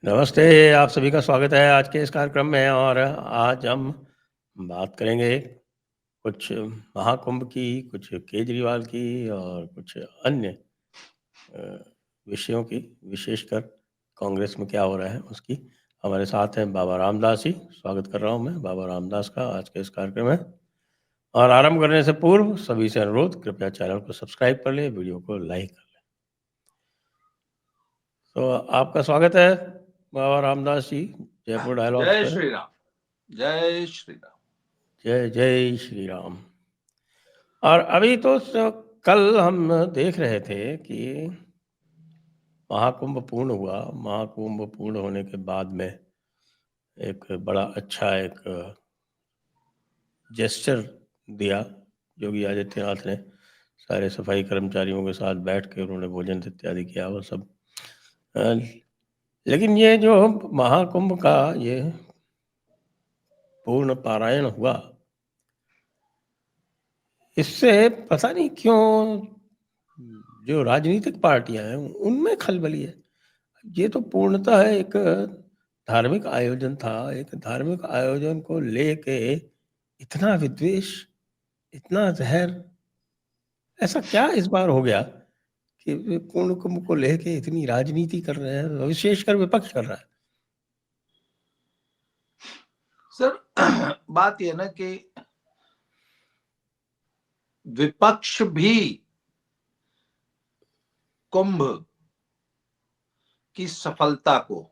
नमस्ते, आप सभी का स्वागत है आज के इस कार्यक्रम में। और आज हम बात करेंगे कुछ महाकुंभ की, कुछ केजरीवाल की और कुछ अन्य विषयों की, विशेषकर कांग्रेस में क्या हो रहा है उसकी। हमारे साथ हैं बाबा रामदास जी। स्वागत कर रहा हूं मैं बाबा रामदास का आज के इस कार्यक्रम में। और आरंभ करने से पूर्व सभी से अनुरोध, कृपया चैनल को सब्सक्राइब कर ले, वीडियो को लाइक कर ले। तो आपका स्वागत है बाबा रामदास जी, जयपुर डायलॉग्स जय पर। श्री राम, जय श्री राम। जय जय श्री राम। और अभी तो कल हम देख रहे थे कि महाकुंभ पूर्ण हुआ। महाकुंभ पूर्ण होने के बाद में एक बड़ा अच्छा एक जेस्चर दिया योगी आदित्यनाथ ने। सारे सफाई कर्मचारियों के साथ बैठ के उन्होंने भोजन इत्यादि किया वो सब। लेकिन ये जो महाकुंभ का ये पूर्ण पारायण हुआ, इससे पता नहीं क्यों जो राजनीतिक पार्टियां हैं उनमें खलबली है। ये तो पूर्णतः एक धार्मिक आयोजन था। एक धार्मिक आयोजन को लेके इतना विद्वेष, इतना जहर, ऐसा क्या इस बार हो गया कि वे पूर्ण कुंभ को लेके इतनी राजनीति कर रहे हैं, विशेषकर विपक्ष कर रहा है। सर बात यह ना कि विपक्ष भी कुंभ की सफलता को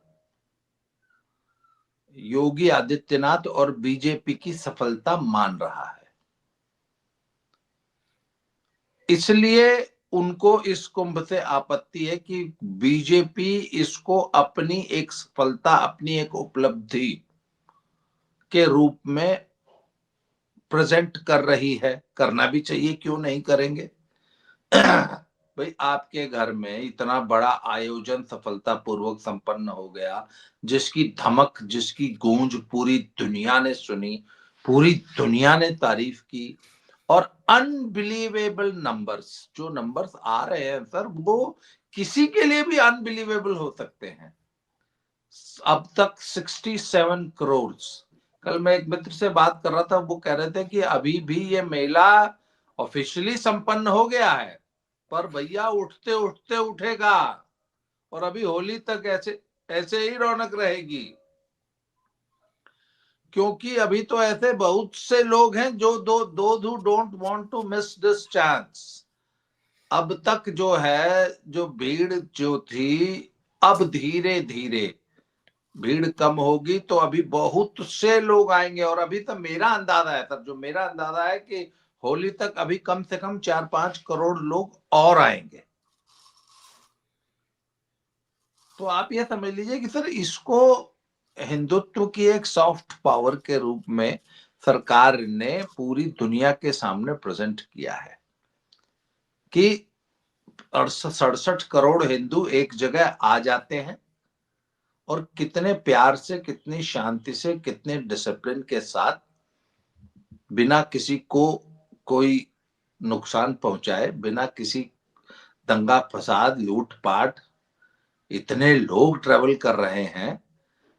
योगी आदित्यनाथ और बीजेपी की सफलता मान रहा है। इसलिए उनको इस कुंभ से आपत्ति है कि बीजेपी इसको अपनी एक सफलता, अपनी एक उपलब्धि के रूप में प्रेजेंट कर रही है। करना भी चाहिए, क्यों नहीं करेंगे। भाई, आपके घर में इतना बड़ा आयोजन सफलतापूर्वक संपन्न हो गया, जिसकी धमक, जिसकी गूंज पूरी दुनिया ने सुनी, पूरी दुनिया ने तारीफ की। और अनबिलीवेबल नंबर्स, जो नंबर्स आ रहे हैं सर, वो किसी के लिए भी अनबिलीवेबल हो सकते हैं। अब तक 67 करोड़। कल मैं एक मित्र से बात कर रहा था, वो कह रहे थे कि अभी भी ये मेला ऑफिशियली संपन्न हो गया है, पर भैया उठते उठते उठेगा और अभी होली तक ऐसे ऐसे ही रौनक रहेगी। क्योंकि अभी तो ऐसे बहुत से लोग हैं जो दो don't want to miss this chance. अब तक जो है, जो भीड़ जो थी, अब धीरे धीरे भीड़ कम होगी तो अभी बहुत से लोग आएंगे। और अभी तो मेरा अंदाजा है सर, जो मेरा अंदाजा है कि होली तक अभी कम से कम 4-5 करोड़ लोग और आएंगे। तो आप यह समझ लीजिए कि सर, इसको हिंदुत्व की एक सॉफ्ट पावर के रूप में सरकार ने पूरी दुनिया के सामने प्रेजेंट किया है कि 67 करोड़ हिंदू एक जगह आ जाते हैं और कितने प्यार से, कितनी शांति से, कितने डिसिप्लिन के साथ, बिना किसी को कोई नुकसान पहुंचाए, बिना किसी दंगा फसाद लूटपाट, इतने लोग ट्रेवल कर रहे हैं,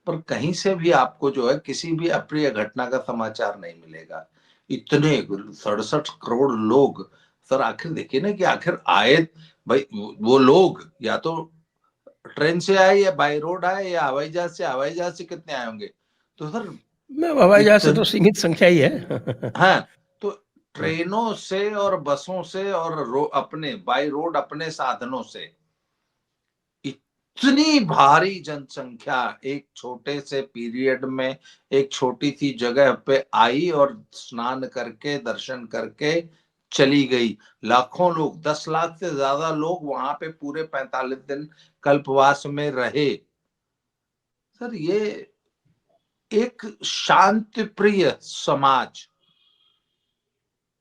पर कहीं से भी आपको जो है किसी भी अप्रिय घटना का समाचार नहीं मिलेगा। इतने 67 करोड़ लोग सर, आखिर देखिए ना कि आखिर आए भाई, वो लोग या तो ट्रेन से आए या बाय रोड आए या हवाई जहाज से। हवाई जहाज से कितने आए होंगे? तो सर हवाई जहाज से तो इतने, सीमित संख्या ही है। हाँ, तो ट्रेनों से और बसों से और अपने बाय रोड अपने साधनों से इतनी भारी जनसंख्या एक छोटे से पीरियड में एक छोटी सी जगह पे आई और स्नान करके, दर्शन करके चली गई। लाखों लोग, 10 लाख से ज्यादा लोग वहां पे पूरे 45 दिन कल्पवास में रहे। सर, ये एक शांति प्रिय समाज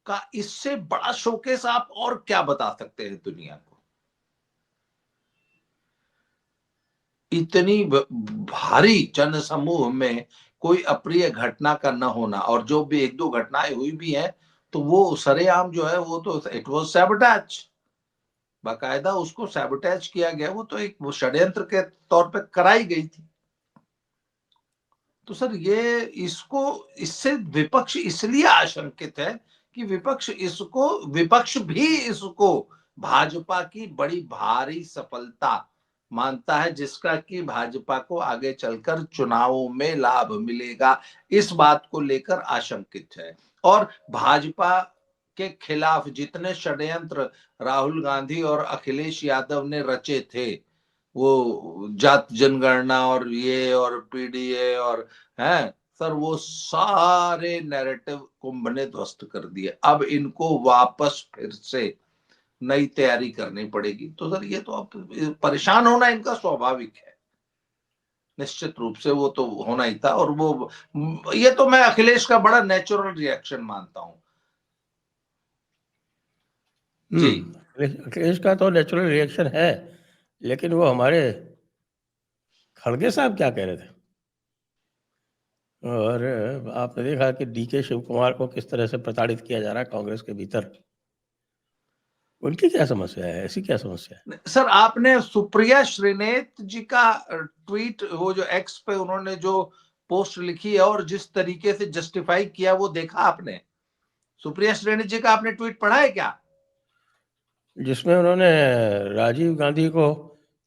का इससे बड़ा शोकेस आप और क्या बता सकते हैं दुनिया को? इतनी भारी जन समूह में कोई अप्रिय घटना का न होना, और जो भी 1-2 घटनाएं हुई भी हैं तो वो सरेआम जो है, वो तो इट वाज सैबोटेज। बाकायदा उसको सैबोटेज किया गया, वो तो एक वो षड्यंत्र के तौर पे कराई गई थी। तो सर ये इससे विपक्ष इसलिए आशंकित है कि विपक्ष भी इसको भाजपा की बड़ी भारी सफलता मानता है, जिसका कि भाजपा को आगे चलकर चुनावों में लाभ मिलेगा, इस बात को लेकर आशंकित है। और भाजपा के खिलाफ जितने षड्यंत्र राहुल गांधी और अखिलेश यादव ने रचे थे, वो जात जनगणना और ये और पीडीए और हैं सर, वो सारे नैरेटिव कुंभ ने ध्वस्त कर दिए। अब इनको वापस फिर से नई तैयारी करनी पड़ेगी। तो सर ये तो अब परेशान होना इनका स्वाभाविक है, निश्चित रूप से वो तो होना ही था। और वो ये तो मैं अखिलेश का बड़ा नेचुरल रिएक्शन मानता हूं जी। अखिलेश का तो नेचुरल रिएक्शन है, लेकिन वो हमारे खड़गे साहब क्या कह रहे थे? और आपने देखा कि डीके शिव कुमार को किस तरह से प्रताड़ित किया जा रहा है कांग्रेस के भीतर। उनकी क्या समस्या है? ऐसी क्या समस्या है? सर आपने सुप्रिया श्रीनेत जी का ट्वीट, वो जो एक्स पे उन्होंने जो पोस्ट लिखी है और जिस तरीके से जस्टिफाई किया, वो देखा आपने? सुप्रिया श्रीनेत जी का आपने ट्वीट पढ़ा है क्या? जिसमें उन्होंने राजीव गांधी को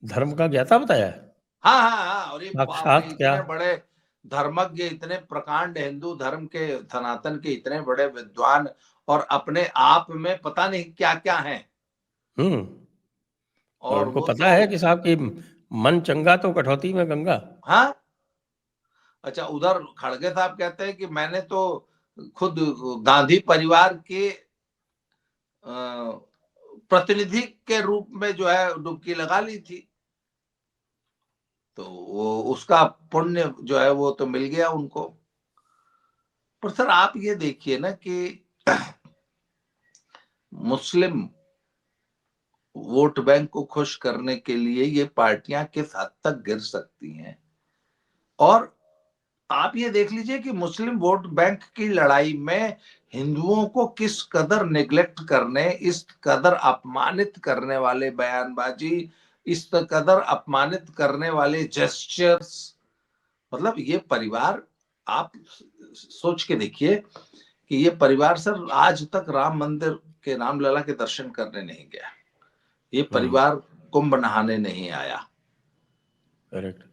धर्म का ज्ञाता बताया है। हाँ हाँ हाँ, और ये बाप रे, साक्षात क्या! इतने बड़े धर्मज्ञ, इतने प्रकांड हिंदू धर्म के सनातन के इतने बड़े विद्वान, और अपने आप में पता नहीं क्या क्या है। हम्म और और उनको वो पता तो है कि साहब की मन चंगा तो कटौती में गंगा। हाँ, अच्छा, उधर खड़गे साहब कहते हैं कि मैंने तो खुद गांधी परिवार के प्रतिनिधि के रूप में जो है डुबकी लगा ली थी, तो वो उसका पुण्य जो है वो तो मिल गया उनको। पर सर आप ये देखिए ना कि मुस्लिम वोट बैंक को खुश करने के लिए ये पार्टियां किस हद तक गिर सकती हैं। और आप ये देख लीजिए कि मुस्लिम वोट बैंक की लड़ाई में हिंदुओं को किस कदर नेग्लेक्ट करने, इस कदर अपमानित करने वाले बयानबाजी, इस कदर अपमानित करने वाले जेस्चर्स, मतलब ये परिवार, आप सोच के देखिए कि ये परिवार सर आज तक राम मंदिर के रामलला के दर्शन करने नहीं गया, ये परिवार कुंभ नहाने नहीं आया। करेक्ट।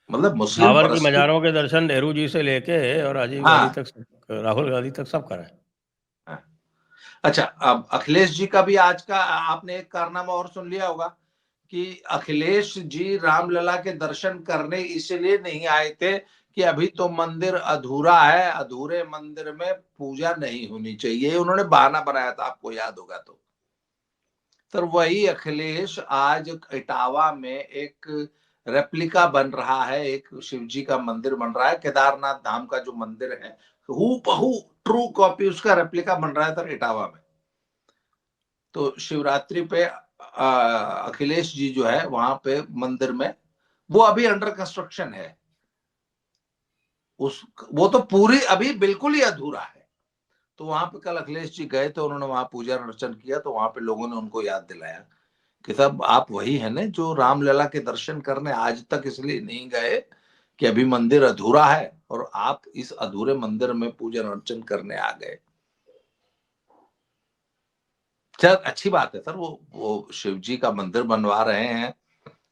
मतलब मुस्लिम बाबर की परस्ती, मजारों के दर्शन नेहरू जी से लेके और राजीव गांधी हाँ, तक, राहुल गांधी तक सब कराए। हाँ। अच्छा, अब अखिलेश जी का भी आज का आपने एक कारनामा और सुन लिया होगा कि अखिलेश जी रामलला के दर्शन करने इसलिए नहीं आए थे कि अभी तो मंदिर अधूरा है, अधूरे मंदिर में पूजा नहीं होनी चाहिए, उन्होंने बहाना बनाया था, आपको याद होगा तो। सर वही अखिलेश आज इटावा में एक रेप्लिका बन रहा है, एक शिव जी का मंदिर बन रहा है, केदारनाथ धाम का जो मंदिर है हूबहू ट्रू कॉपी उसका रेप्लिका बन रहा है सर इटावा में। तो शिवरात्रि पे अखिलेश जी जो है वहां पे मंदिर में, वो अभी अंडर कंस्ट्रक्शन है, उस वो तो पूरी अभी बिल्कुल ही अधूरा है। तो वहां पे कल अखिलेश जी गए थे, उन्होंने वहां पूजा अर्चन किया, तो वहां पे लोगों ने उनको याद दिलाया कि साहब आप वही है ना जो रामलला के दर्शन करने आज तक इसलिए नहीं गए कि अभी मंदिर अधूरा है, और आप इस अधूरे मंदिर में पूजन अर्चन करने आ गए। सर अच्छी बात है सर, वो शिव जी का मंदिर बनवा रहे हैं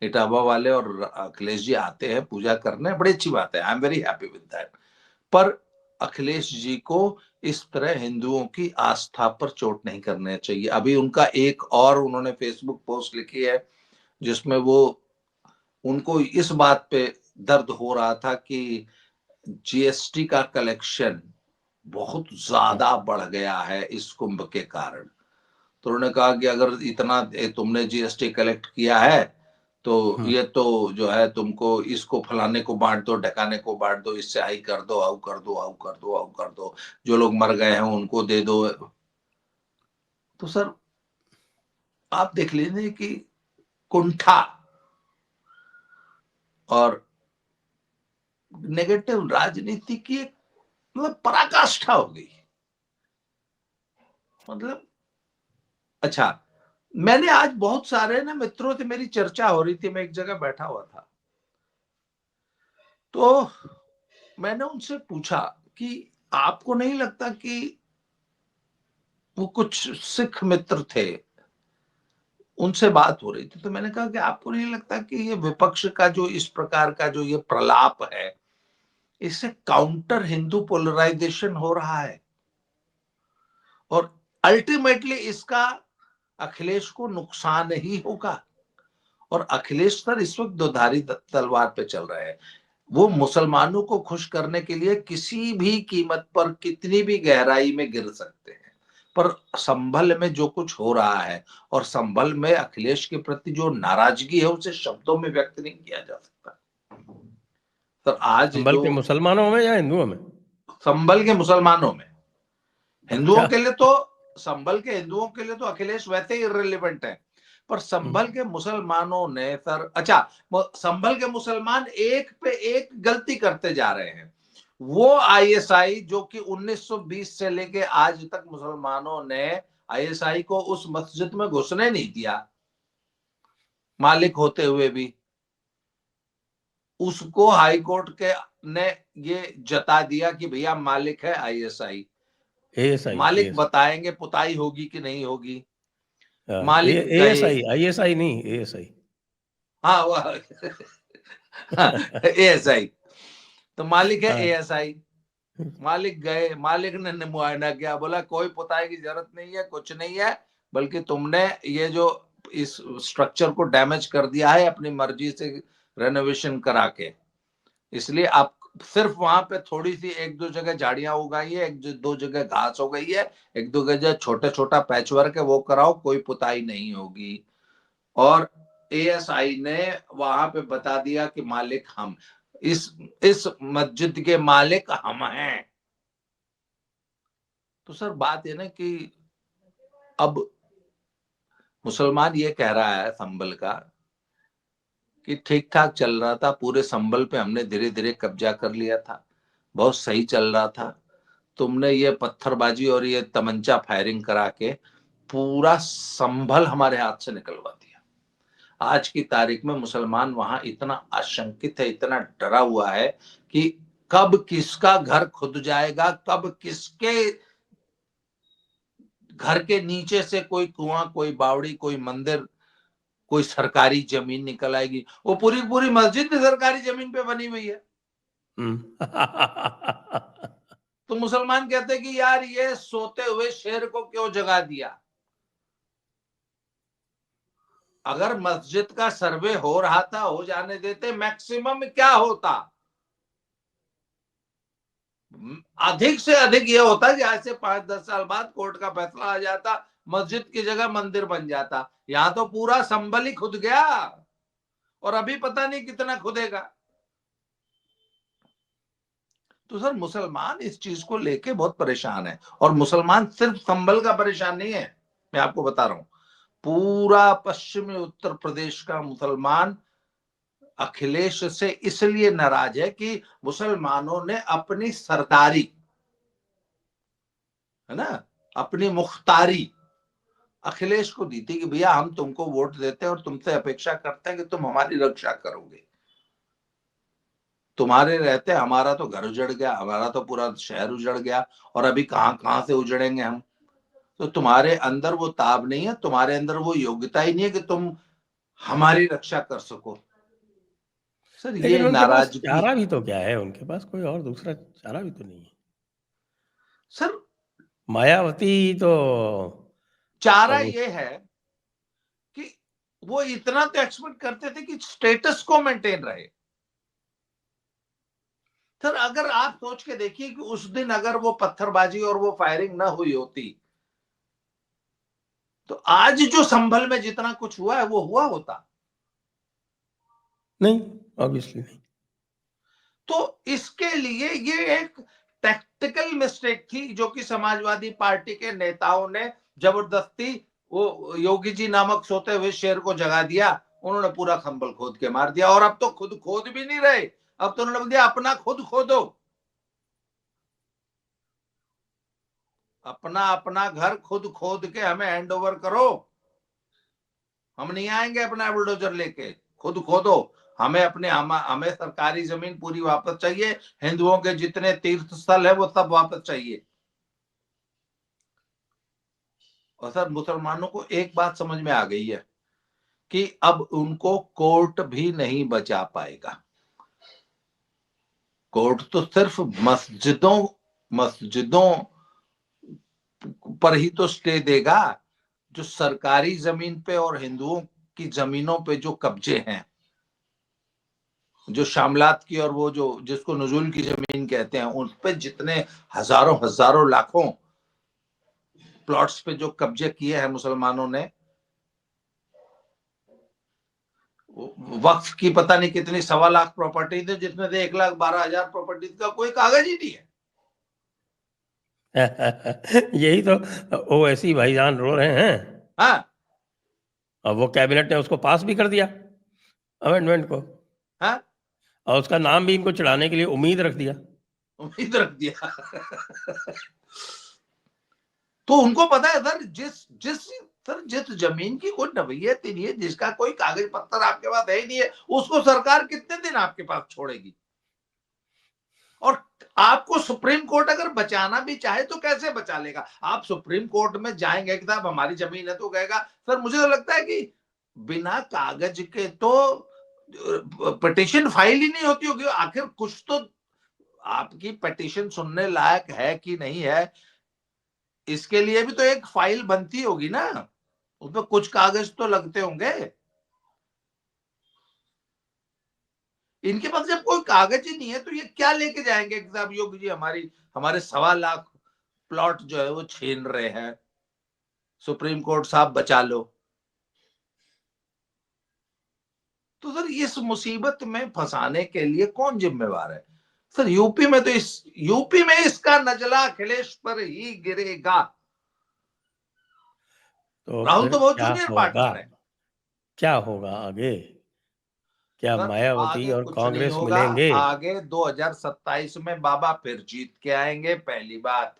इटावा वाले, और अखिलेश जी आते हैं पूजा करने, बड़ी अच्छी बात है, I am very happy with that. पर अखिलेश जी को इस तरह हिंदुओं की आस्था पर चोट नहीं करना चाहिए। अभी उनका एक और उन्होंने फेसबुक पोस्ट लिखी है जिसमें वो, उनको इस बात पे दर्द हो रहा था कि जीएसटी का कलेक्शन बहुत ज्यादा बढ़ गया है इस कुंभ के कारण। तो उन्होंने कहा कि अगर इतना तुमने जीएसटी कलेक्ट किया है तो हम्म ये तो जो है तुमको इसको फलाने को बांट दो, ढकाने को बांट दो, इससे आई कर दो, आउ कर दो, आउ कर दो, आउ कर दो, जो लोग मर गए हैं उनको दे दो। तो सर आप देख लीजिए कि कुंठा और नेगेटिव राजनीति की एक मतलब पराकाष्ठा हो गई। मतलब अच्छा, मैंने आज बहुत सारे ना मित्रों से मेरी चर्चा हो रही थी, मैं एक जगह बैठा हुआ था, तो मैंने उनसे पूछा कि आपको नहीं लगता कि वो कुछ सिख मित्र थे, उनसे बात हो रही थी, तो मैंने कहा कि आपको नहीं लगता कि ये विपक्ष का जो इस प्रकार का जो ये प्रलाप है, इससे काउंटर हिंदू पोलराइजेशन हो रहा है और अल्टीमेटली इसका अखिलेश को नुकसान ही होगा। और अखिलेश सर इस वक्त दोधारी तलवार पे चल रहे हैं। वो मुसलमानों को खुश करने के लिए किसी भी कीमत पर कितनी भी गहराई में गिर सकते हैं, पर संभल में जो कुछ हो रहा है और संभल में अखिलेश के प्रति जो नाराजगी है उसे शब्दों में व्यक्त नहीं किया जा सकता। तो आज संभल जो के मुसलमानों में या हिंदुओं में? संभल के मुसलमानों में, अच्छा। हिंदुओं के लिए तो संभल के हिंदुओं के लिए तो अखिलेश वैसे ही इररिलेवेंट है, पर संभल के मुसलमानों ने सर, अच्छा, संभल के मुसलमान एक पे एक गलती करते जा रहे हैं। वो आईएसआई जो कि 1920 से लेके आज तक मुसलमानों ने आईएसआई को उस मस्जिद में घुसने नहीं दिया, मालिक होते हुए भी, उसको हाई कोर्ट के ने ये जता दिया कि भैया मालिक है आईएसआई, एएसआई, मालिक एएसआई। बताएंगे पुताई होगी कि नहीं होगी। हाँ, मालिक गए, एएसआई, आईएसआई नहीं, एएसआई। हाँ वह एएसआई, तो मालिक है हाँ। एएसआई। मालिक गए, मालिक ने मुआयना किया, बोला कोई पुताई की जरूरत नहीं है, कुछ नहीं है, बल्कि तुमने ये जो इस स्ट्रक्चर को डैमेज कर दिया है अपनी मर्जी से रेनोवेशन करा के, इसलिए आप सिर्फ वहां पे थोड़ी सी एक दो जगह झाड़ियां उगाई है, एक दो जगह घास हो गई है, एक दो जगह छोटा छोटा पैच वर्क है, वो कराओ, कोई पुताई नहीं होगी। और एएसआई ने वहां पे बता दिया कि मालिक हम, इस इस मस्जिद के मालिक हम हैं। तो सर बात है ना कि अब मुसलमान ये कह रहा है संभल का कि ठीक ठाक चल रहा था, पूरे संभल पे हमने धीरे धीरे कब्जा कर लिया था, बहुत सही चल रहा था, तुमने ये पत्थरबाजी और ये तमंचा फायरिंग करा के पूरा संभल हमारे हाथ से निकलवा दिया। आज की तारीख में मुसलमान वहां इतना आशंकित है, इतना डरा हुआ है कि कब किसका घर खुद जाएगा, कब किसके घर के नीचे से कोई कुआं, कोई बावड़ी, कोई मंदिर, कोई सरकारी जमीन निकल आएगी। वो पूरी पूरी मस्जिद भी सरकारी जमीन पे बनी हुई है। तो मुसलमान कहते हैं कि यार ये सोते हुए शेर को क्यों जगा दिया। अगर मस्जिद का सर्वे हो रहा था, हो जाने देते, मैक्सिमम क्या होता, अधिक से अधिक ये होता कि आज से 5-10 साल बाद कोर्ट का फैसला आ जाता, मस्जिद की जगह मंदिर बन जाता। यहां तो पूरा संभल ही खुद गया और अभी पता नहीं कितना खुदेगा। तो सर मुसलमान इस चीज को लेके बहुत परेशान है, और मुसलमान सिर्फ संभल का परेशान नहीं है, मैं आपको बता रहा हूं, पूरा पश्चिमी उत्तर प्रदेश का मुसलमान अखिलेश से इसलिए नाराज है कि मुसलमानों ने अपनी सरदारी, है ना, अपनी मुख्तारी अखिलेश को दी थी कि भैया हम तुमको वोट देते हैं और तुमसे अपेक्षा करते हैं कि तुम हमारी रक्षा करोगे, तुम्हारे रहते हमारा तो घर उजड़ गया, हमारा तो पूरा शहर उजड़ गया, और अभी कहां कहां से उजड़ेंगे हम। तो तुम्हारे अंदर वो ताब नहीं है, तुम्हारे अंदर वो योग्यता ही नहीं है कि तुम हमारी रक्षा कर सको। सर ये लेकिन उनके पास नाराजगी चारा है भी तो क्या है, उनके पास कोई और दूसरा चारा भी तो नहीं है। सर। मायावती तो चारा अब ये है कि वो इतना तो एक्सपेक्ट करते थे कि स्टेटस को मेंटेन रहे। सर अगर आप सोच के देखिए कि उस दिन अगर वो पत्थरबाजी और वो फायरिंग ना हुई होती, तो आज जो संभल में जितना कुछ हुआ है वो हुआ होता। नहीं, ऑब्वियसली नहीं। तो इसके लिए ये एक टैक्टिकल मिस्टेक थी जो कि समाजवादी पार्टी के नेताओं ने जबरदस्ती, वो योगी जी नामक सोते हुए शेर को जगा दिया, उन्होंने पूरा खंबल खोद के मार दिया। और अब तो खुद खोद भी नहीं रहे, अब तो उन्होंने बोल दिया अपना खुद खोदो, अपना अपना घर खुद खोद के हमें हैंड ओवर करो, हम नहीं आएंगे अपना बुलडोजर लेके, खुद खोदो। हमें सरकारी जमीन पूरी वापस चाहिए, हिंदुओं के जितने तीर्थ स्थल है वो सब वापस चाहिए। और सर मुसलमानों को एक बात समझ में आ गई है कि अब उनको कोर्ट भी नहीं बचा पाएगा। कोर्ट तो सिर्फ मस्जिदों पर ही तो स्टे देगा। जो सरकारी जमीन पे और हिंदुओं की जमीनों पे जो कब्जे हैं, जो शामलात की और वो जो जिसको नजुल की जमीन कहते हैं, उन पे जितने हजारों हजारों लाखों प्लॉट्स पे जो कब्जे किए हैं मुसलमानों ने, वक्फ की पता नहीं कितनी 1.25 लाख प्रॉपर्टी थी, जिसमें से 1,12,000 प्रॉपर्टी का कोई कागज ही नहीं है। यही तो ओवैसी भाईजान रो रहे हैं। हाँ और वो कैबिनेट ने उसको पास भी कर दिया, अमेंडमेंट को, हाँ, और उसका नाम भी इनको चढ़ाने के लिए उम्मीद रख दिया। उम्मीद रख दिया। तो उनको पता है सर, जिस जमीन की कोई नवीयत ही नहीं है, जिसका कोई कागज पत्तर आपके पास है ही नहीं है, उसको सरकार कितने दिन आपके पास छोड़ेगी? और आपको सुप्रीम कोर्ट अगर बचाना भी चाहे तो कैसे बचा लेगा? आप सुप्रीम कोर्ट में जाएंगे कि साहब हमारी जमीन है, तो कहेगा सर मुझे तो लगता है कि बिना कागज के तो पिटीशन फाइल ही नहीं होती होगी। आखिर कुछ तो आपकी पिटीशन सुनने लायक है कि नहीं है, इसके लिए भी तो एक फाइल बनती होगी ना, उसमें कुछ कागज तो लगते होंगे। इनके पास जब कोई कागज ही नहीं है तो ये क्या लेके जाएंगे कि साहब योगी जी हमारे 1.25 लाख प्लॉट जो है वो छीन रहे हैं, सुप्रीम कोर्ट साहब बचा लो। तो सर इस मुसीबत में फंसाने के लिए कौन जिम्मेवार है? सर यूपी में इसका नजला अखिलेश पर ही गिरेगा। तो राहुल फिर तो बहुत क्या जूनियर होगा? पार्टनर है। क्या होगा आगे? क्या सर मायावती आगे और कुछ नहीं कांग्रेस होगा। मिलेंगे? आगे 2027 में बाबा फिर जीत के आएंगे, पहली बात,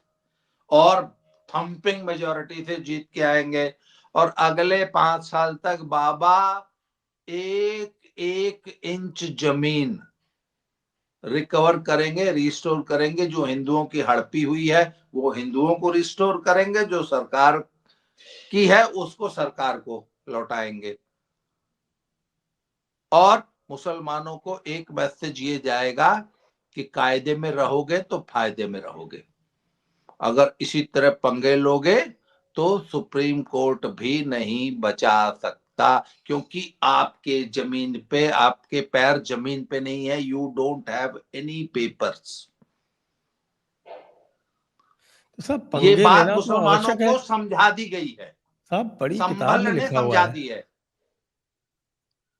और थंपिंग मेजोरिटी से जीत के आएंगे। और अगले 5 साल तक बाबा एक एक इंच जमीन रिकवर करेंगे, रिस्टोर करेंगे। जो हिंदुओं की हड़पी हुई है वो हिंदुओं को रिस्टोर करेंगे, जो सरकार की है उसको सरकार को लौटाएंगे। और मुसलमानों को एक मैसेज ये जाएगा कि कायदे में रहोगे तो फायदे में रहोगे, अगर इसी तरह पंगे लोगे तो सुप्रीम कोर्ट भी नहीं बचा सकता, क्योंकि आपके जमीन पे, आपके पैर जमीन पे नहीं है। You don't have any papers. तो सब ये पंगे बात लेना तो मुसलमानों आवश्यक है। को समझा दी गई है, सब बड़ी किताब में संभल ने लिखा हुआ समझा है। दी है।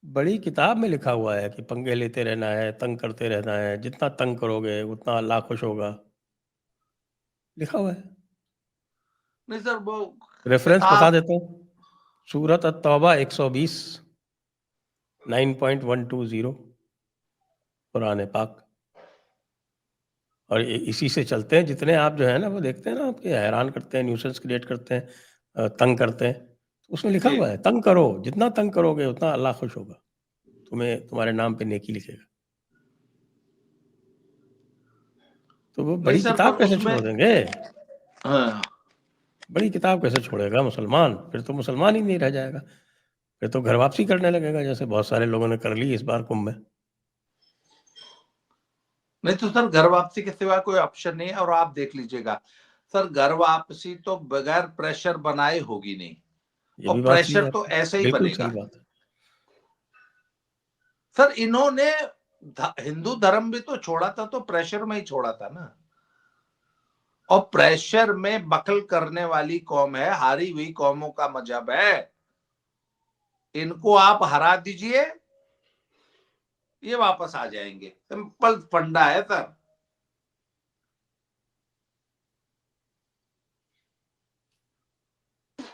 बड़ी किताब में लिखा हुआ है कि पंगे लेते रहना है, तंग करते रहना है, जितना तंग करोगे उतना अल्लाह खुश होगा, लिखा हुआ है। नहीं सर, वो रेफरेंस बता किताब, देता हूँ, सूरत अत-तौबा 120 9.120 कुरान पाक। और इसी से चलते हैं। जितने आप जो है ना वो देखते हैं ना, आपके हैरान करते हैं, न्यूसेंस क्रिएट करते हैं, तंग करते हैं, उसमें लिखा जी हुआ है तंग करो, जितना तंग करोगे उतना अल्लाह खुश होगा, तुम्हें तुम्हारे नाम पे नेकी लिखेगा। तो वो नहीं बड़ी सर, पर किताब कैसे उसमें छोड़ देंगे? हाँ, बड़ी किताब कैसे छोड़ेगा मुसलमान? फिर तो मुसलमान ही नहीं रह जाएगा, फिर तो घर वापसी करने लगेगा, जैसे बहुत सारे लोगों ने कर ली इस बार कुंभ में। नहीं तो सर घर वापसी के सिवा कोई ऑप्शन नहीं है। और आप देख लीजिएगा सर, घर वापसी तो बगैर प्रेशर बनाए होगी नहीं, ये और भी बात सही प्रेशर है तो आपकी, ऐसे ही बिल्कुल सही बनेगा। बात है। सर इन्होंने हिंदू धर्म भी तो छोड़ा था, तो प्रेशर में ही छोड़ा था ना। और प्रेशर में बकल करने वाली कौम है, हारी हुई कौमों का मजहब है। इनको आप हरा दीजिए, ये वापस आ जाएंगे। सिंपल फंडा है सर।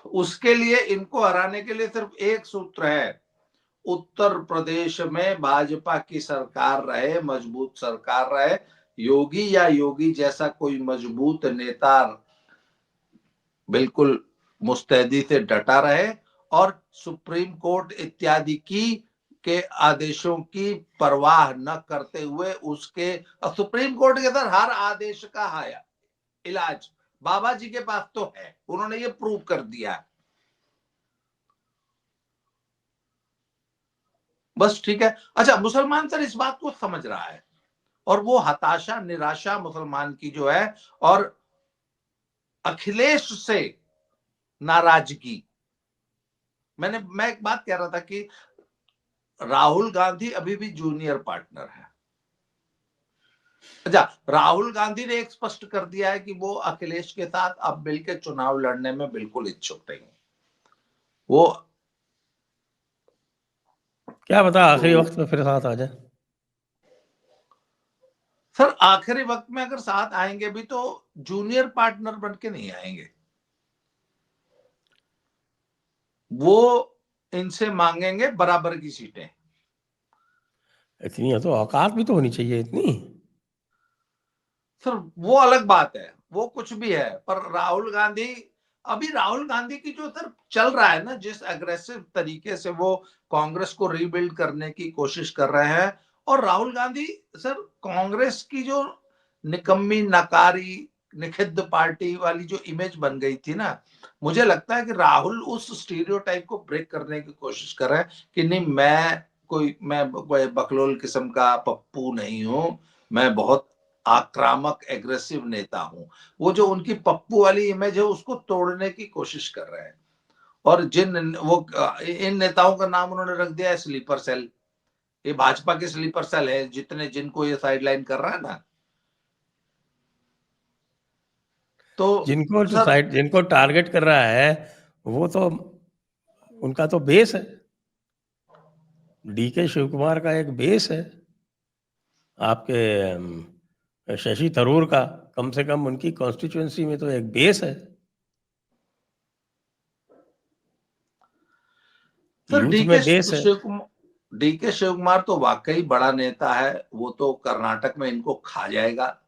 उसके लिए, इनको हराने के लिए सिर्फ एक सूत्र है, उत्तर प्रदेश में भाजपा की सरकार रहे, मजबूत सरकार रहे, योगी या योगी जैसा कोई मजबूत नेता बिल्कुल मुस्तैदी से डटा रहे, और सुप्रीम कोर्ट इत्यादि की के आदेशों की परवाह न करते हुए उसके, सुप्रीम कोर्ट के अंदर हर आदेश का है इलाज, बाबा जी के पास तो है, उन्होंने ये प्रूव कर दिया है। बस ठीक है। अच्छा, मुसलमान सर इस बात को समझ रहा है और वो हताशा निराशा मुसलमान की जो है, और अखिलेश से नाराजगी, मैं एक बात कह रहा था कि राहुल गांधी अभी भी जूनियर पार्टनर है। अच्छा, राहुल गांधी ने एक स्पष्ट कर दिया है कि वो अखिलेश के साथ अब मिलकर चुनाव लड़ने में बिल्कुल इच्छुक नहीं। वो क्या पता आखिरी वक्त में फिर साथ आ जाए। सर आखिरी वक्त में अगर साथ आएंगे भी तो जूनियर पार्टनर बन के नहीं आएंगे, वो इनसे मांगेंगे बराबर की सीटें। इतनी तो औकात भी तो होनी चाहिए इतनी। सर वो अलग बात है, वो कुछ भी है, पर राहुल गांधी, अभी राहुल गांधी की जो सर चल रहा है ना, जिस अग्रेसिव तरीके से वो कांग्रेस को रीबिल्ड करने की कोशिश कर रहे हैं, और राहुल गांधी सर कांग्रेस की जो निकम्मी नकारी निखिद्ध पार्टी वाली जो इमेज बन गई थी ना, मुझे लगता है कि राहुल उस स्टीरियोटाइप को ब्रेक करने की कोशिश कर रहे हैं कि नहीं, मैं कोई बकलोल किस्म का पप्पू नहीं हूं, मैं बहुत आक्रामक एग्रेसिव नेता हूं। वो जो उनकी पप्पू वाली इमेज है उसको तोड़ने की कोशिश कर रहे हैं, और इन नेताओं का नाम उन्होंने रख दिया है स्लीपर सेल। ये भाजपा के स्लीपर सेल है, जिनको ये साइडलाइन कर रहा है ना। तो सर जिनको टारगेट कर रहा है वो तो उनका तो बेस है, डीके शिव कुमार का एक बेस है, आपके शशि थरूर का कम से कम उनकी कॉन्स्टिट्यूएंसी में तो एक बेस है, सर यूथ में बेस है। डीके शिव कुमार तो वाकई बड़ा नेता है, वो तो कर्नाटक में इनको खा जाएगा।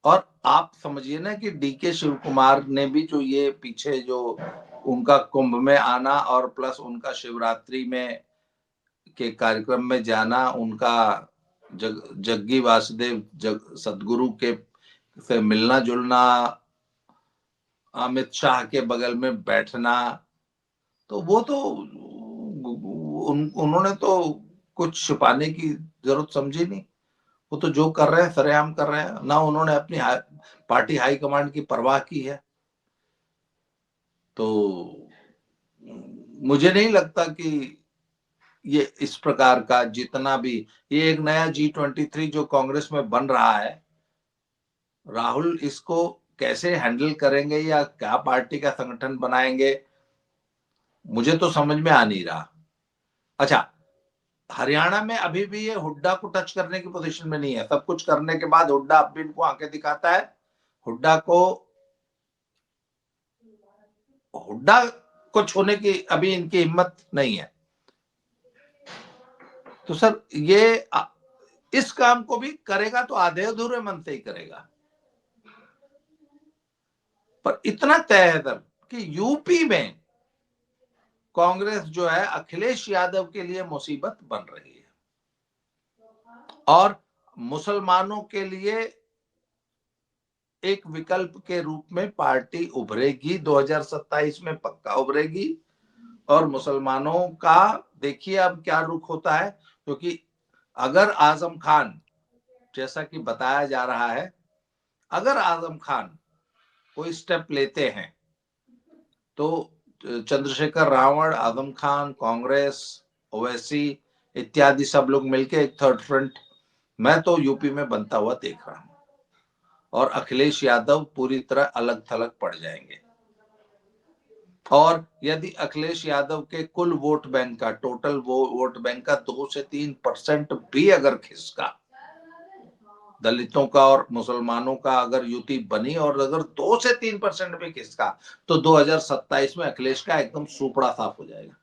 और आप समझिए ना कि डीके शिव कुमार ने भी जो ये पीछे जो उनका कुंभ में आना और प्लस उनका शिवरात्रि में के कार्यक्रम में जाना, उनका जग्गी वासुदेव सदगुरु के से मिलना जुलना, अमित शाह के बगल में बैठना, तो वो तो उन्होंने तो कुछ छुपाने की जरूरत समझी नहीं। वो तो जो कर रहे हैं सरेआम कर रहे हैं, ना उन्होंने अपनी पार्टी हाईकमांड की परवाह की है। तो मुझे नहीं लगता कि ये इस प्रकार का जितना भी ये एक नया G23 जो कांग्रेस में बन रहा है, राहुल इसको कैसे हैंडल करेंगे या क्या पार्टी का संगठन बनाएंगे, मुझे तो समझ में आ नहीं रहा। अच्छा, हरियाणा में अभी भी ये हुड्डा को टच करने की पोजीशन में नहीं है। सब कुछ करने के बाद हुड्डा अब भी इनको आंखें दिखाता है। हुड्डा को छूने की अभी इनकी हिम्मत नहीं है। तो सर ये इस काम को भी करेगा तो आधे अधूरे मन से ही करेगा, पर इतना तय है सर कि यूपी में कांग्रेस जो है अखिलेश यादव के लिए मुसीबत बन रही है, और मुसलमानों के लिए एक विकल्प के रूप में पार्टी उभरेगी, 2027 में पक्का उभरेगी। और मुसलमानों का देखिए अब क्या रुख होता है, क्योंकि अगर आजम खान, जैसा कि बताया जा रहा है, अगर आजम खान कोई स्टेप लेते हैं तो चंद्रशेखर रावण, आजम खान, कांग्रेस, ओवैसी इत्यादि सब लोग मिलके एक थर्ड फ्रंट मैं तो यूपी में बनता हुआ देख रहा हूं, और अखिलेश यादव पूरी तरह अलग थलग पड़ जाएंगे। और यदि अखिलेश यादव के कुल वोट बैंक का, टोटल वोट बैंक का 2 से 3% भी अगर खिसका, दलितों का और मुसलमानों का अगर युति बनी और अगर 2 से 3% भी खिसका, तो 2027 में अखिलेश का एकदम सुपड़ा साफ हो जाएगा।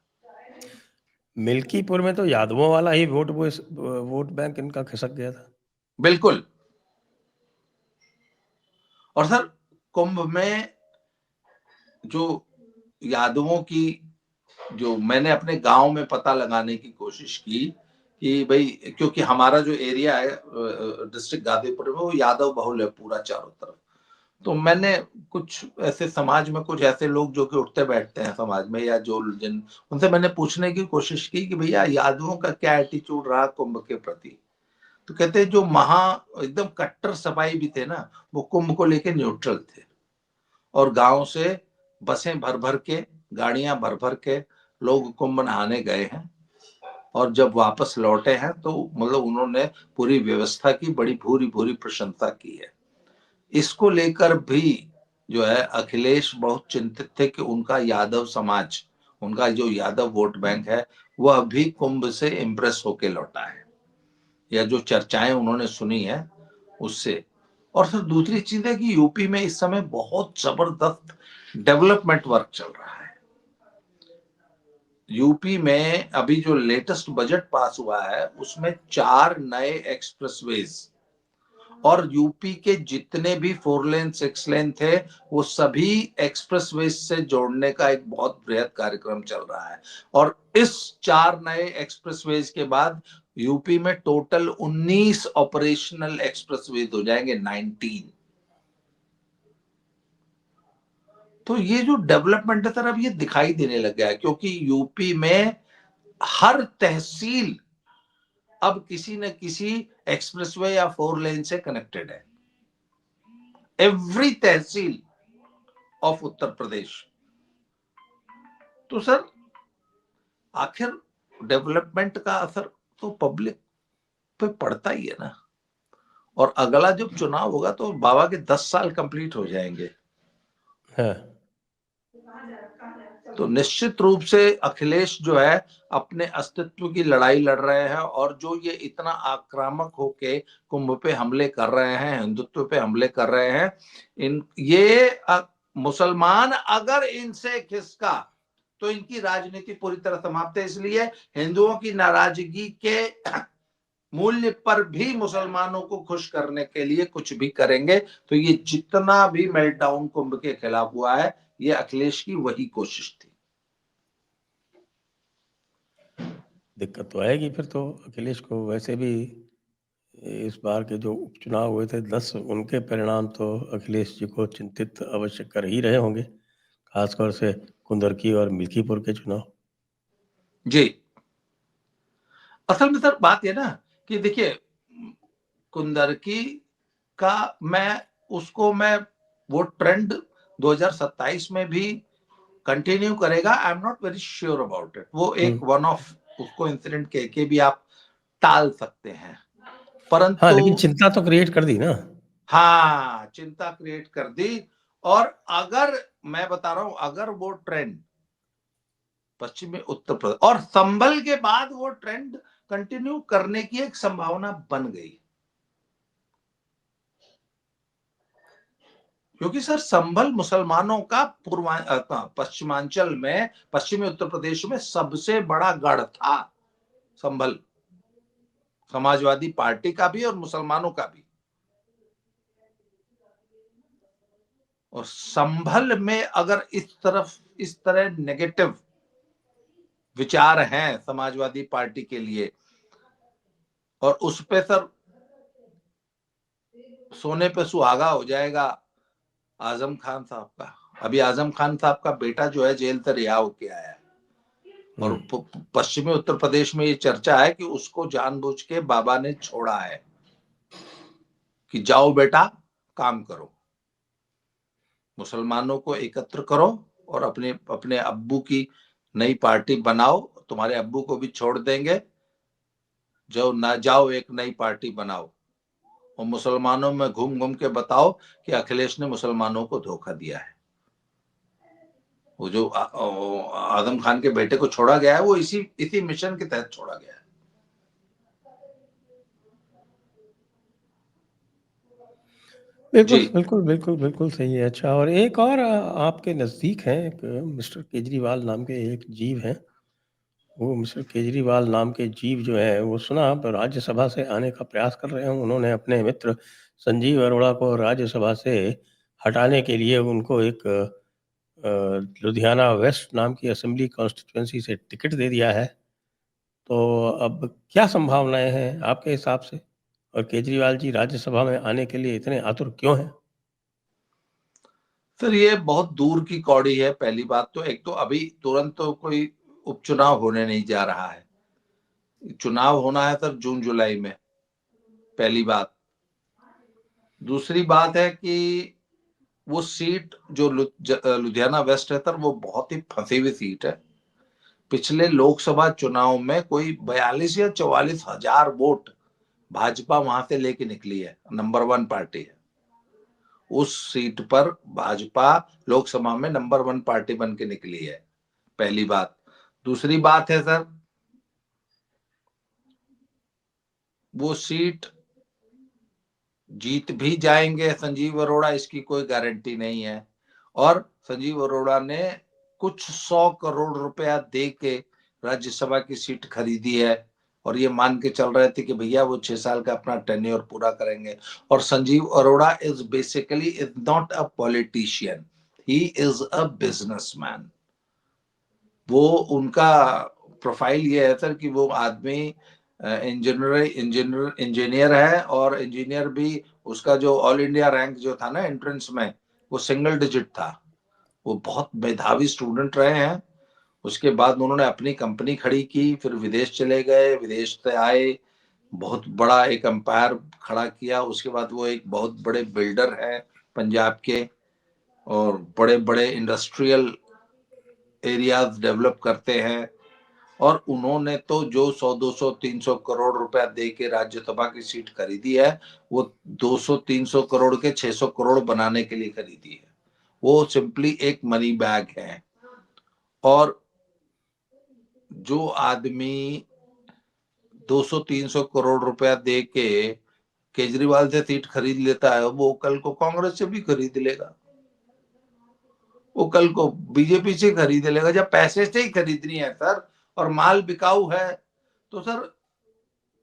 मिल्कीपुर में तो यादवों वाला ही वोट बैंक इनका खिसक गया था। बिल्कुल। और सर कुंभ में जो यादवों की जो मैंने अपने गांव में पता लगाने की कोशिश की कि भाई, क्योंकि हमारा जो एरिया है डिस्ट्रिक्ट गाजीपुर में, वो यादव बहुल है पूरा चारों तरफ। तो मैंने कुछ ऐसे समाज में कुछ ऐसे लोग जो कि उठते बैठते हैं समाज में, या जो जिन उनसे मैंने पूछने की कोशिश की कि भैया यादवों का क्या एटीट्यूड रहा कुंभ के प्रति। तो कहते हैं जो एकदम कट्टर सफाई भी थे ना, वो कुंभ को लेके न्यूट्रल थे, और गांव से बसें भर भर के, गाड़ियां भर भर के लोग कुंभ नहाने गए हैं, और जब वापस लौटे हैं तो मतलब उन्होंने पूरी व्यवस्था की बड़ी भूरी भूरी प्रशंसा की है। इसको लेकर भी जो है अखिलेश बहुत चिंतित थे कि उनका यादव समाज, उनका जो यादव वोट बैंक है, वह भी कुंभ से इम्प्रेस होके लौटा है, या जो चर्चाएं उन्होंने सुनी है उससे। और फिर दूसरी चीज है कि यूपी में इस समय बहुत जबरदस्त डेवलपमेंट वर्क चल रहा है। यूपी में अभी जो लेटेस्ट बजट पास हुआ है उसमें 4 नए एक्सप्रेसवेज, और यूपी के जितने भी 4 लेन 6 लेन थे वो सभी एक्सप्रेसवेज से जोड़ने का एक बहुत बृहद कार्यक्रम चल रहा है। और इस 4 नए एक्सप्रेसवेज के बाद यूपी में टोटल 19 ऑपरेशनल एक्सप्रेसवेज हो जाएंगे, 19। तो ये जो डेवलपमेंट है सर, अब ये दिखाई देने लग गया है, क्योंकि यूपी में हर तहसील अब किसी न किसी एक्सप्रेसवे या 4 लेन से कनेक्टेड है, every tehsil of Uttar Pradesh. तो सर आखिर डेवलपमेंट का असर तो पब्लिक पे पड़ता ही है ना। और अगला जब चुनाव होगा तो बाबा के 10 साल कंप्लीट हो जाएंगे। हाँ। तो निश्चित रूप से अखिलेश जो है अपने अस्तित्व की लड़ाई लड़ रहे हैं, और जो ये इतना आक्रामक होके कुंभ पे हमले कर रहे हैं, हिंदुत्व पे हमले कर रहे हैं, मुसलमान अगर इनसे खिसका तो इनकी राजनीति पूरी तरह समाप्त है। इसलिए हिंदुओं की नाराजगी के मूल्य पर भी मुसलमानों को खुश करने के लिए कुछ भी करेंगे। तो ये जितना भी मेल्टडाउन कुंभ के खिलाफ हुआ है, ये अखिलेश की वही कोशिश थी। दिक्कत तो आएगी फिर तो अखिलेश को। वैसे भी इस बार के जो उपचुनाव हुए थे 10, उनके परिणाम तो अखिलेश जी को चिंतित अवश्य कर ही रहे होंगे, खासतौर से कुंदरकी और मिल्कीपुर के चुनाव। जी, असल में सर बात ये ना कि देखिए, कुंदरकी का मैं वो ट्रेंड 2027 में भी कंटिन्यू करेगा, I am not very sure about it. वो एक वन ऑफ उसको इंसिडेंट कह के भी आप टाल सकते हैं, हाँ, परंतु लेकिन चिंता तो क्रिएट कर दी ना। हाँ, चिंता क्रिएट कर दी। और अगर मैं बता रहा हूं, अगर वो ट्रेंड पश्चिमी उत्तर प्रदेश और संभल के बाद वो ट्रेंड कंटिन्यू करने की एक संभावना बन गई, क्योंकि सर संभल मुसलमानों का पश्चिमांचल में, पश्चिमी उत्तर प्रदेश में सबसे बड़ा गढ़ था संभल, समाजवादी पार्टी का भी और मुसलमानों का भी। और संभल में अगर इस तरह नेगेटिव विचार हैं समाजवादी पार्टी के लिए, और उस पे सर सोने पे सुहागा हो जाएगा आजम खान साहब का। अभी आजम खान साहब का बेटा जो है जेल से रिहा होके आया है, और पश्चिमी उत्तर प्रदेश में ये चर्चा है कि उसको जानबूझ के बाबा ने छोड़ा है कि जाओ बेटा काम करो, मुसलमानों को एकत्र करो और अपने अपने अब्बू की नई पार्टी बनाओ, तुम्हारे अब्बू को भी छोड़ देंगे, जो ना जाओ एक नई पार्टी बनाओ, और मुसलमानों में घूम घूम के बताओ कि अखिलेश ने मुसलमानों को धोखा दिया है। वो जो आजम खान के बेटे को छोड़ा गया है, वो इसी मिशन के तहत छोड़ा गया है। बिल्कुल, जी बिल्कुल, बिल्कुल, बिल्कुल सही है। अच्छा, और एक और आपके नज़दीक हैं, एक मिस्टर केजरीवाल नाम के एक जीव हैं। वो मिस्टर केजरीवाल नाम के जीव जो हैं, वो सुना अब राज्यसभा से आने का प्रयास कर रहे हैं। उन्होंने अपने मित्र संजीव अरोड़ा को राज्यसभा से हटाने के लिए उनको एक लुधियाना वेस्ट नाम की असेंबली कॉन्स्टिट्यूएंसी से टिकट दे दिया है, तो अब क्या संभावनाएं हैं आपके हिसाब से? और केजरीवाल जी राज्यसभा में आने के लिए इतने आतुर क्यों हैं? सर ये बहुत दूर की कौड़ी है। पहली बात तो, एक तो अभी तुरंत तो कोई उपचुनाव होने नहीं जा रहा है। चुनाव होना है सर जून जुलाई में, पहली बात। दूसरी बात है कि वो सीट जो लुधियाना वेस्ट है सर, वो बहुत ही फंसी हुई सीट है। पिछले लोकसभा चुनाव में कोई 42 या 44 हजार वोट भाजपा वहां से लेके निकली है, नंबर 1 पार्टी है। उस सीट पर भाजपा लोकसभा में नंबर 1 पार्टी बन के निकली है, पहली बात। दूसरी बात है सर, वो सीट जीत भी जाएंगे संजीव अरोड़ा, इसकी कोई गारंटी नहीं है। और संजीव अरोड़ा ने कुछ 100 करोड़ रुपया दे के राज्यसभा की सीट खरीदी है, और ये मान के चल रहे थे कि भैया वो 6 साल का अपना टेन्योर पूरा करेंगे। और Sanjeev Arora is basically is not a politician, he is a businessman. वो उनका प्रोफाइल ये है सर कि वो आदमी इंजीनियर है, और इंजीनियर भी उसका जो ऑल इंडिया रैंक जो था ना एंट्रेंस में, वो सिंगल डिजिट था। वो बहुत मेधावी स्टूडेंट रहे हैं। उसके बाद उन्होंने अपनी कंपनी खड़ी की, फिर विदेश चले गए, विदेश से आए, बहुत बड़ा एक एम्पायर खड़ा किया। उसके बाद वो एक बहुत बड़े बिल्डर हैं पंजाब के, और बड़े बड़े इंडस्ट्रियल एरियाज डेवलप करते हैं। और उन्होंने तो जो 100 200 300 करोड़ रुपया दे के राज्यसभा की सीट खरीदी है, वो 200 300 करोड़ के 600 करोड़ बनाने के लिए खरीदी है। वो सिंपली एक मनी बैग है। और जो आदमी 200 300 करोड़ रुपया दे के केजरीवाल से सीट खरीद लेता है, वो कल को कांग्रेस से भी खरीद लेगा, वो कल को बीजेपी से खरीद लेगा। जब पैसे से ही खरीदनी है सर, और माल बिकाऊ है, तो सर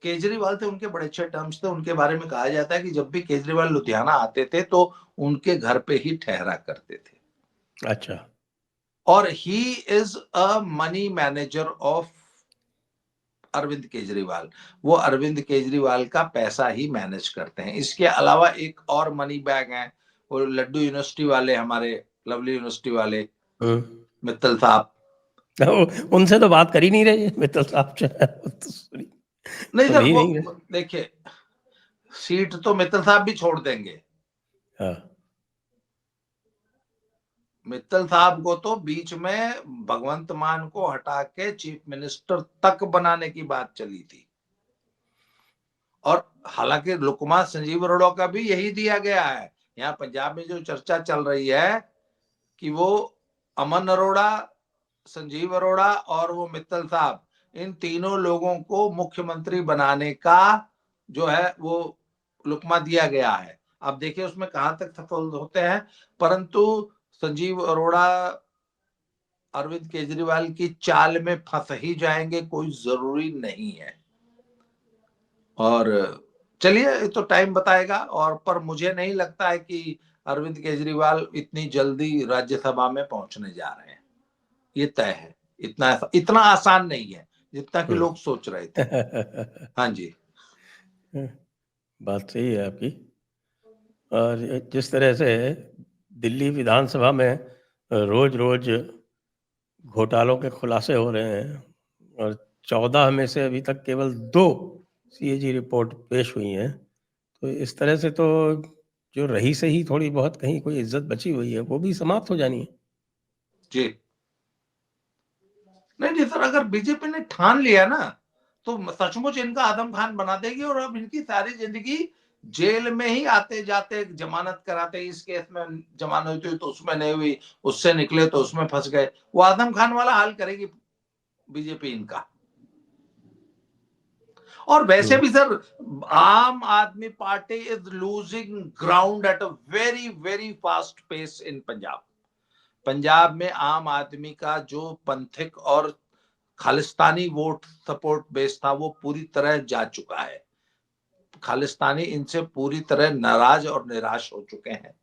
केजरीवाल थे, उनके बड़े अच्छे टर्म्स थे। उनके बारे में कहा जाता है कि जब भी केजरीवाल लुधियाना आते थे तो उनके घर पे ही ठहरा करते थे। अच्छा। और he is a money manager of Arvind Kejriwal. वो अरविंद केजरीवाल का पैसा ही मैनेज करते हैं। इसके अलावा एक और मनी बैग है, वो लड्डू यूनिवर्सिटी वाले, हमारे लवली यूनिवर्सिटी वाले मित्तल साहब। उनसे तो बात कर ही नहीं रहे मित्तल साहब से, तो नहीं सुन सर, ही वो नहीं रहे। देखिए, सीट तो मित्तल साहब भी छोड़ देंगे। हाँ। मित्तल साहब को तो बीच में भगवंत मान को हटा के चीफ मिनिस्टर तक बनाने की बात चली थी। और हालांकि लुकमा संजीव अरोड़ा का भी यही दिया गया है। यहाँ पंजाब में जो चर्चा चल रही है कि वो अमन अरोड़ा, संजीव अरोड़ा और वो मित्तल साहब, इन तीनों लोगों को मुख्यमंत्री बनाने का जो है वो लुकमा दिया गया है। अब देखिए उसमें कहां तक सफल होते हैं। परंतु संजीव अरोड़ा अरविंद केजरीवाल की चाल में फंस ही जाएंगे, कोई जरूरी नहीं है। और चलिए, तो टाइम बताएगा। और पर मुझे नहीं लगता है कि अरविंद केजरीवाल इतनी जल्दी राज्यसभा में पहुंचने जा रहे हैं। ये तय है। इतना इतना आसान नहीं है जितना कि लोग सोच रहे थे। हाँ जी। बात सही है आपकी। और जिस तरह से दिल्ली विधानसभा में रोज रोज घोटालों के खुलासे हो रहे हैं, और 14 में से अभी तक केवल 2 सीएजी रिपोर्ट पेश हुई हैं, तो इस तरह से तो जो रही सही थोड़ी बहुत कहीं कोई इज्जत बची हुई है वो भी समाप्त हो जानी है। जी नहीं नहीं सर, अगर बीजेपी ने ठान लिया ना, तो सचमुच इनका आदम खान बना देगी। और अब इनकी सारी जिंदगी जेल में ही आते जाते, जमानत कराते, इस केस में जमानत हुई तो उसमें नहीं हुई, उससे निकले तो उसमें फंस गए। वो आदम खान वाला हाल करेगी बीजेपी इनका। और वैसे भी sir, Aam Aadmi Party is losing ground at a very very fast pace in Punjab. Punjab में आम आदमी का जो पंथिक और खालिस्तानी वोट सपोर्ट बेस था, वो पूरी तरह जा चुका है। खालिस्तानी इनसे पूरी तरह नाराज और निराश हो चुके हैं।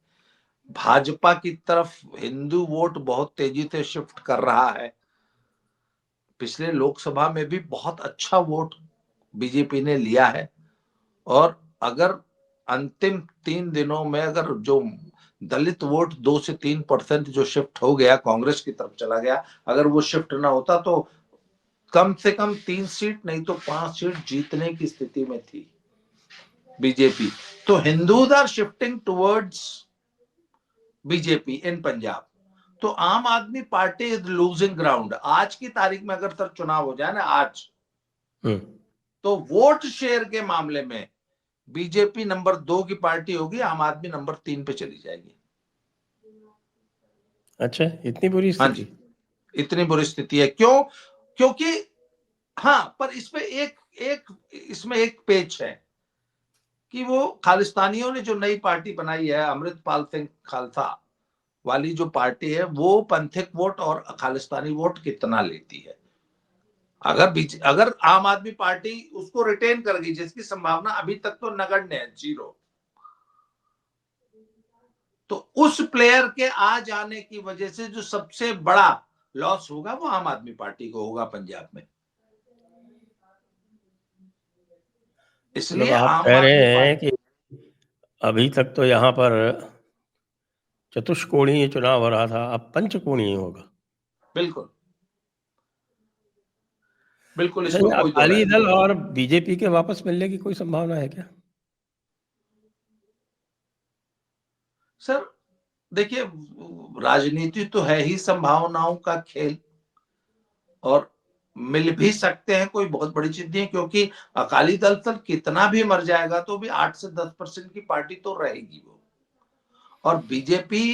भाजपा की तरफ हिंदू वोट बहुत तेजी से शिफ्ट कर रहा है। पिछले लोकसभा में भी बहुत अच्छा वोट बीजेपी ने लिया है, और अगर अंतिम 3 दिनों में अगर जो दलित वोट 2 से 3% जो शिफ्ट हो गया कांग्रेस की तरफ चला गया, अगर वो शिफ्ट ना होता तो कम से कम 3 सीट नहीं तो 5 सीट जीतने की स्थिति में थी बीजेपी। तो Hindus are shifting towards BJP in Punjab. तो Aam Aadmi Party is losing ground. आज की तारीख में अगर सर चुनाव हो जाए ना आज, तो वोट शेयर के मामले में बीजेपी नंबर 2 की पार्टी होगी, आम आदमी नंबर 3 पे चली जाएगी। अच्छा, इतनी बुरी हाँ स्थिति? जी, इतनी बुरी स्थिति है। क्यों? क्योंकि हाँ, पर इसमें एक पेच है कि वो खालिस्तानियों ने जो नई पार्टी बनाई है, अमृतपाल सिंह खालसा वाली जो पार्टी है, वो पंथिक वोट और खालिस्तानी वोट कितना लेती है। अगर आम आदमी पार्टी उसको रिटेन कर गई, जिसकी संभावना अभी तक तो नगण्य है, 0, तो उस प्लेयर के आ जाने की वजह से जो सबसे बड़ा लॉस होगा वो आम आदमी पार्टी को होगा पंजाब में। मतलब इसलिए आप आम कह आदमी रहे हैं पार्टी, कि अभी तक तो यहाँ पर चतुष्कोणीय चुनाव हो रहा था, अब पंचकोणीय होगा। बिल्कुल बिल्कुल, अच्छा, इसमें ये कोई दो राय अकाली नहीं। दल और बीजेपी के वापस मिलने की कोई संभावना है क्या? सर देखिए, राजनीति तो है ही संभावनाओं का खेल, और मिल भी सकते हैं, कोई बहुत बड़ी चीज नहीं है, क्योंकि अकाली दल सर कितना भी मर जाएगा तो भी 8 से 10% की पार्टी तो रहेगी वो, और बीजेपी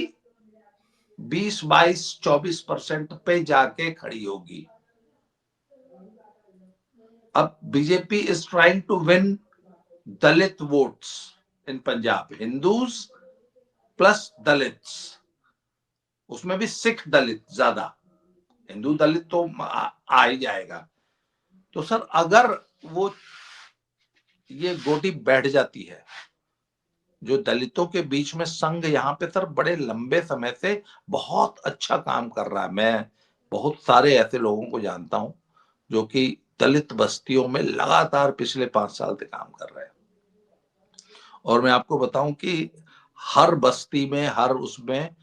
20, 22, 24% पे जाके खड़ी होगी। अब BJP is trying to win Dalit votes in Punjab, Hindus plus Dalits, उसमें भी सिख दलित ज्यादा, हिंदू दलित तो आ ही जाएगा। तो सर अगर वो ये गोटी बैठ जाती है, जो दलितों के बीच में संघ यहाँ पे सर बड़े लंबे समय से बहुत अच्छा काम कर रहा है। मैं बहुत सारे ऐसे लोगों को जानता हूं जो कि दलित बस्तियों में लगातार पिछले 5 साल से काम कर रहे हैं, और मैं आपको बताऊं कि हर बस्ती में, हर उसमें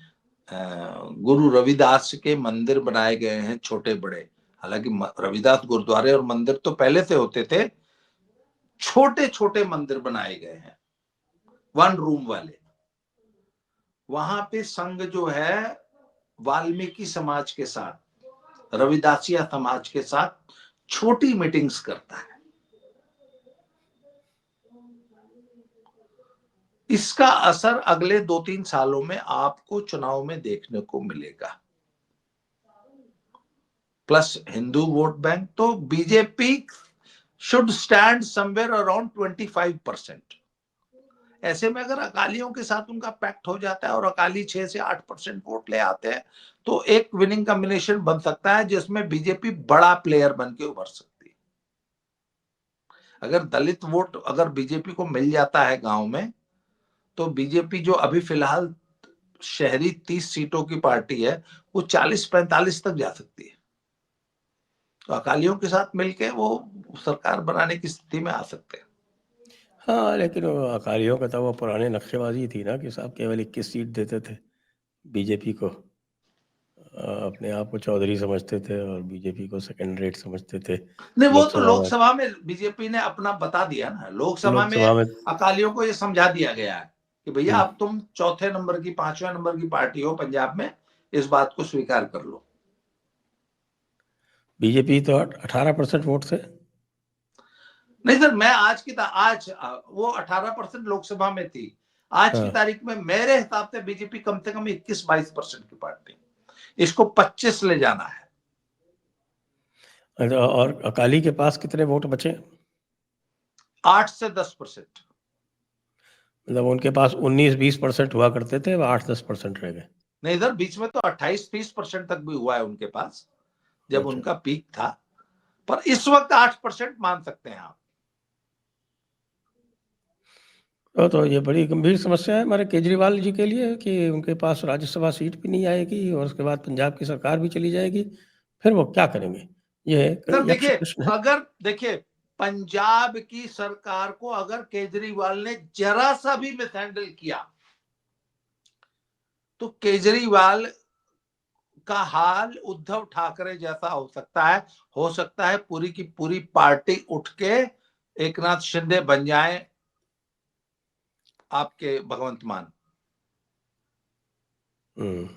गुरु रविदास के मंदिर बनाए गए हैं, छोटे बड़े। हालांकि रविदास गुरुद्वारे और मंदिर तो पहले से होते थे, छोटे छोटे मंदिर बनाए गए हैं 1 रूम वाले। वहां पे संघ जो है वाल्मीकि समाज के साथ, रविदासिया समाज के साथ छोटी मीटिंग्स करता है। इसका असर अगले 2-3 सालों में आपको चुनाव में देखने को मिलेगा। प्लस हिंदू वोट बैंक, तो BJP should stand somewhere around 25%। ऐसे में अगर अकालियों के साथ उनका पैक्ट हो जाता है और अकाली 6 से 8% वोट ले आते हैं, तो एक विनिंग कॉम्बिनेशन बन सकता है जिसमें बीजेपी बड़ा प्लेयर बन के उभर सकती है। अगर दलित वोट अगर बीजेपी को मिल जाता है गांव में, तो बीजेपी जो अभी फिलहाल शहरी 30 सीटों की पार्टी है, वो 40-45 तक जा सकती है। तो अकालियों के साथ मिलके वो सरकार बनाने की स्थिति में आ सकते हैं। हाँ, लेकिन वो अकालियों का तो वो पुराने नक्शेबाजी थी ना कि साहब केवल 21 सीट देते थे बीजेपी को। अपने आप को चौधरी समझते थे और बीजेपी को सेकंड रेट समझते थे नहीं, वो तो लोकसभा में। लोकसभा में बीजेपी ने अपना बता दिया ना, लोकसभा में लोकसभा में अकालियों को ये समझा दिया गया है कि भैया हम्म, अब तुम चौथे नंबर की, 5वें नंबर की पार्टी हो पंजाब में, इस बात को स्वीकार कर लो। बीजेपी तो 18% वोट से। नहीं सर, मैं आज वो 18% लोकसभा में थी, आज की हाँ, तारीख में मेरे हिसाब से बीजेपी कम से कम 21-22% की पार्टी, इसको 25 ले जाना है। और अकाली के पास कितने वोट बचे? 8 से 10%। मतलब उनके पास 19-20% हुआ करते थे, वो 8-10% रह गए। नहीं इधर बीच में तो 28-30% तक भी हुआ है उनके पास, जब अच्छा, उनका पीक था, पर इस वक्त 8% मान सकते हैं आप। तो ये बड़ी गंभीर समस्या है हमारे केजरीवाल जी के लिए कि उनके पास राज्यसभा सीट भी नहीं आएगी और उसके बाद पंजाब की सरकार भी चली जाएगी। फिर वो क्या करेंगे? ये एक सर यक्ष देखिए, प्रश्न है। अगर देखिए पंजाब की सरकार को अगर केजरीवाल ने जरा सा भी मिसहैंडल किया तो केजरीवाल का हाल उद्धव ठाकरे जैसा हो सकता है। हो सकता है पूरी की पूरी पार्टी उठ के एकनाथ शिंदे बन जाए आपके भगवंत मान। हम्म,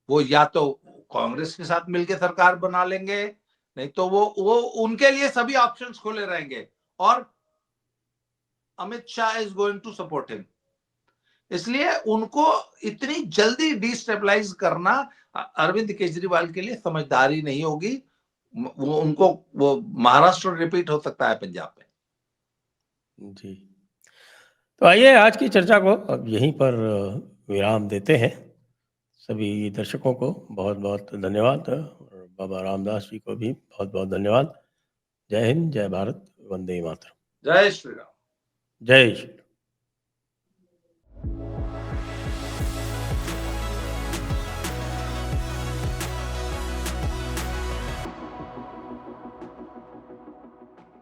वो या तो कांग्रेस के साथ मिलकर सरकार बना लेंगे, नहीं तो वो उनके लिए सभी ऑप्शंस खुले रहेंगे और Amit Shah is going to support him. इसलिए उनको इतनी जल्दी डिस्टेबलाइज करना अरविंद केजरीवाल के लिए समझदारी नहीं होगी। वो उनको वो महाराष्ट्र रिपीट हो सकता है पंजाब में। जी। तो आइए आज की चर्चा को अब यहीं पर विराम देते हैं। सभी दर्शकों को बहुत-बहुत धन्यवाद और बाबा रामदास जी को भी बहुत-बहुत धन्यवाद। जय हिंद, जय भारत, वंदे मातरम। जय श्री राम। जय श्री राम।